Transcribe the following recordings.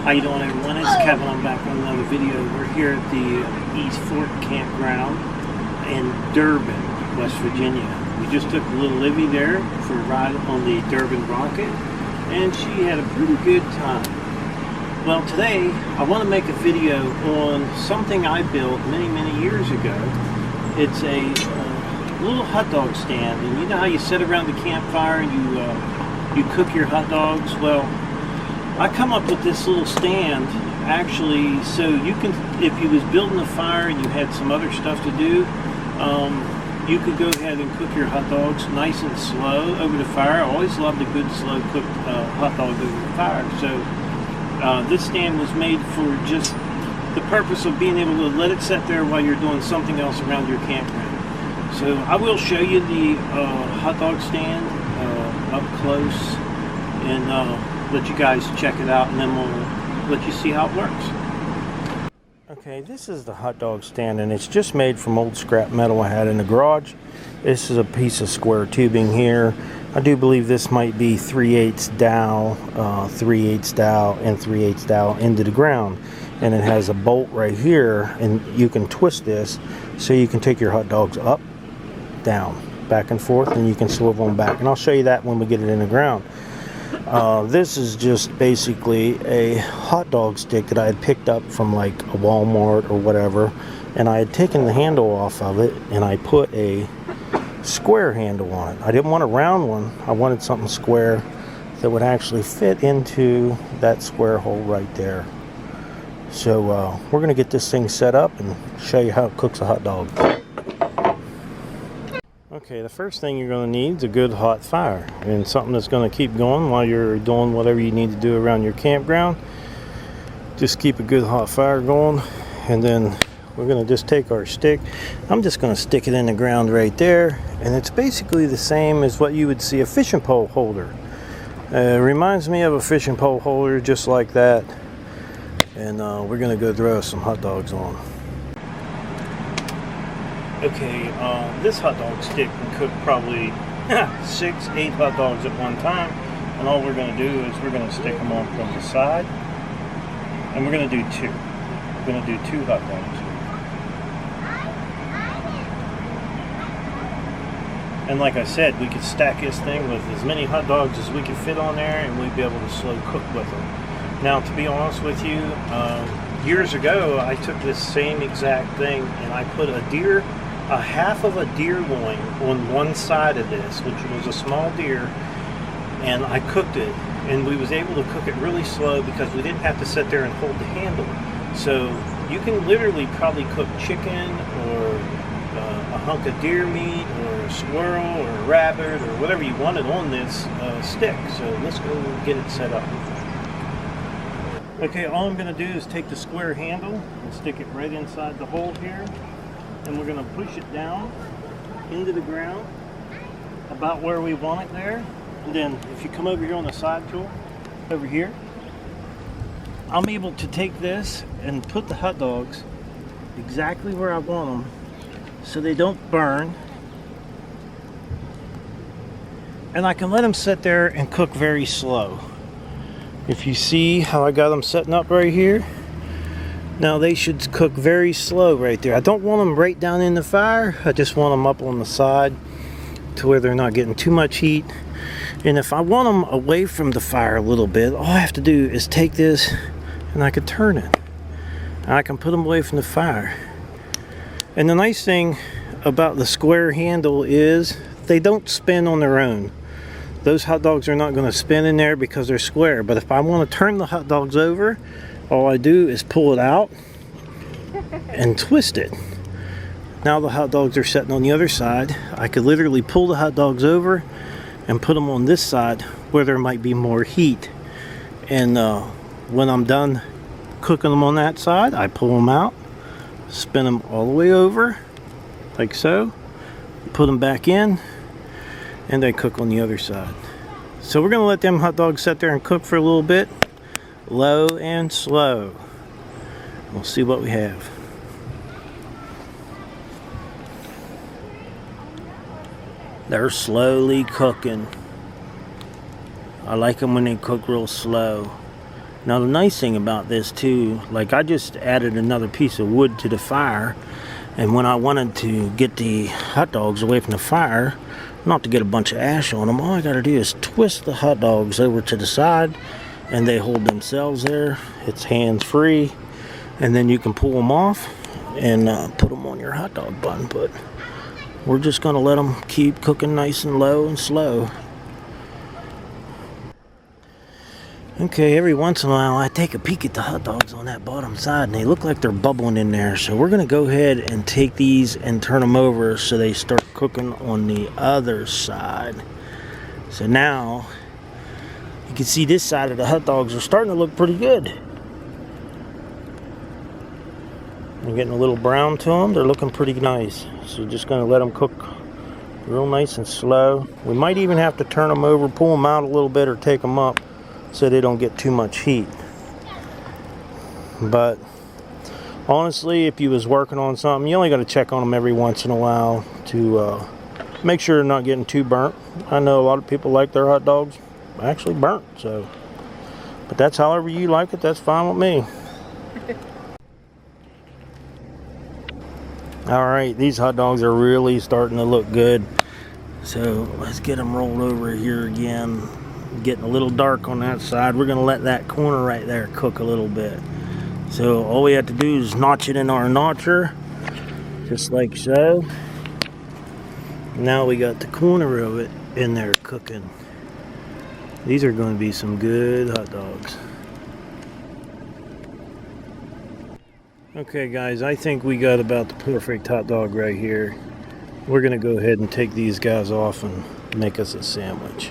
How you doing, everyone? It's Kevin. I'm back on another video. We're here at the East Fork Campground in Durbin, West Virginia. We just took little Livy there for a ride on the Durbin Rocket, and she had a pretty good time. Well, today I want to make a video on something I built many years ago. It's a little hot dog stand, and you know how you sit around the campfire and you cook your hot dogs? Well, I come up with this little stand actually so you can, if you was building a fire and you had some other stuff to do, you could go ahead and cook your hot dogs nice and slow over the fire. I always loved a good slow cooked hot dog over the fire. So this stand was made for just the purpose of being able to let it sit there while you're doing something else around your campground. So I will show you the hot dog stand up close and let you guys check it out, and then we'll let you see how it works. Okay, this is the hot dog stand, and it's just made from old scrap metal I had in the garage. This is a piece of square tubing here. I do believe this might be 3/8 dowel, 3/8 dowel, and 3/8 dowel into the ground. And it has a bolt right here, and you can twist this so you can take your hot dogs up, down, back and forth, and you can swivel them back. And I'll show you that when we get it in the ground. This is just basically a hot dog stick that I had picked up from like a Walmart or whatever, and I had taken the handle off of it and I put a square handle on it. I didn't want a round one. I wanted something square that would actually fit into that square hole right there. So we're gonna get this thing set up and show you how it cooks a hot dog. Okay, the first thing you're going to need is a good hot fire, and something that's going to keep going while you're doing whatever you need to do around your campground. Just keep a good hot fire going, and then we're going to just take our stick. I'm just going to stick it in the ground right there, and it's basically the same as what you would see a fishing pole holder. It reminds me of a fishing pole holder, just like that, and we're going to go throw some hot dogs on. Okay, this hot dog stick can cook probably 6-8 hot dogs at one time, and all we're going to do is we're going to stick them on from the side, and we're going to do two. We're going to do 2 hot dogs. And like I said, we could stack this thing with as many hot dogs as we could fit on there, and we'd be able to slow cook with them. Now, to be honest with you, years ago I took this same exact thing and I put a half of a deer loin on one side of this, which was a small deer, and I cooked it, and we was able to cook it really slow because we didn't have to sit there and hold the handle. So you can literally probably cook chicken or a hunk of deer meat or a squirrel or a rabbit or whatever you wanted on this stick. So let's go get it set up. Okay, all I'm going to do is take the square handle and stick it right inside the hole here, and we're going to push it down into the ground about where we want it there. And then if you come over here on the side tool, over here, I'm able to take this and put the hot dogs exactly where I want them so they don't burn. And I can let them sit there and cook very slow. If you see how I got them setting up right here, now they should cook very slow right there. I don't want them right down in the fire. I just want them up on the side to where they're not getting too much heat. And if I want them away from the fire a little bit, all I have to do is take this and I can turn it. And I can put them away from the fire. And the nice thing about the square handle is they don't spin on their own. Those hot dogs are not going to spin in there because they're square. But if I want to turn the hot dogs over, all I do is pull it out and twist it. Now the hot dogs are sitting on the other side. I could literally pull the hot dogs over and put them on this side where there might be more heat. And when I'm done cooking them on that side, I pull them out, spin them all the way over, like so, put them back in, and they cook on the other side. So we're going to let them hot dogs sit there and cook for a little bit, low and slow. We'll see what we have. They're slowly cooking. I like them when they cook real slow. Now the nice thing about this too, like I just added another piece of wood to the fire, and when I wanted to get the hot dogs away from the fire, not to get a bunch of ash on them, all I gotta do is twist the hot dogs over to the side and they hold themselves there. It's hands free, and then you can pull them off and put them on your hot dog bun. But we're just gonna let them keep cooking nice and low and slow. Okay, every once in a while I take a peek at the hot dogs on that bottom side and they look like they're bubbling in there. So we're gonna go ahead and take these and turn them over so they start cooking on the other side. So now you can see this side of the hot dogs are starting to look pretty good. They're getting a little brown to them. They're looking pretty nice. So just gonna let them cook real nice and slow. We might even have to turn them over, pull them out a little bit, or take them up so they don't get too much heat. But honestly, if you was working on something, you only got to check on them every once in a while to make sure they're not getting too burnt. I know a lot of people like their hot dogs actually burnt, so, but that's however you like it, that's fine with me. All right, these hot dogs are really starting to look good, so let's get them rolled over here again. Getting a little dark on that side. We're gonna let that corner right there cook a little bit. So all we have to do is notch it in our notcher, just like so. Now we got the corner of it in there cooking. These are going to be some good hot dogs. Okay guys, I think we got about the perfect hot dog right here. We're gonna go ahead and take these guys off and make us a sandwich.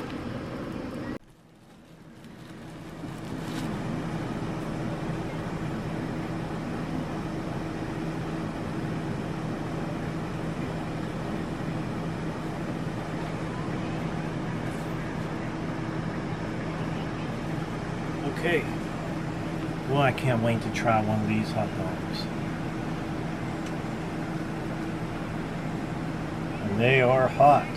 Okay, well, I can't wait to try one of these hot dogs. And they are hot.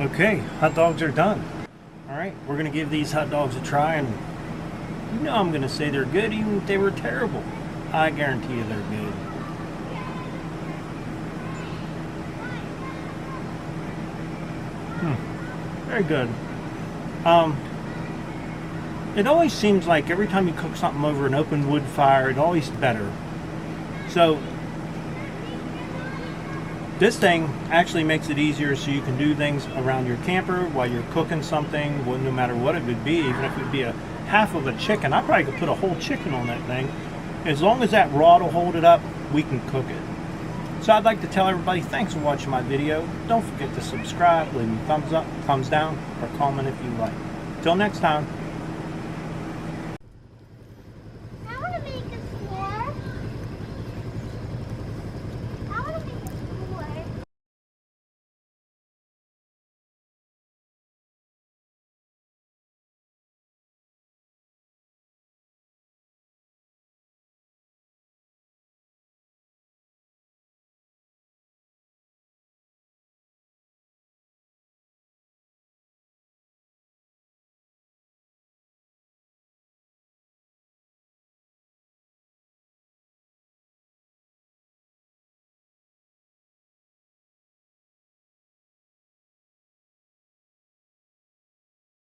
Okay, hot dogs are done. All right, we're gonna give these hot dogs a try, and you know I'm gonna say they're good even if they were terrible. I guarantee you they're good. Very good. It always seems like every time you cook something over an open wood fire, it's always better. So this thing actually makes it easier, so you can do things around your camper while you're cooking something, no matter what it would be. Even if it would be a half of a chicken, I probably could put a whole chicken on that thing. As long as that rod will hold it up, we can cook it. So I'd like to tell everybody, thanks for watching my video. Don't forget to subscribe, leave me a thumbs up, thumbs down, or comment if you like. Till next time.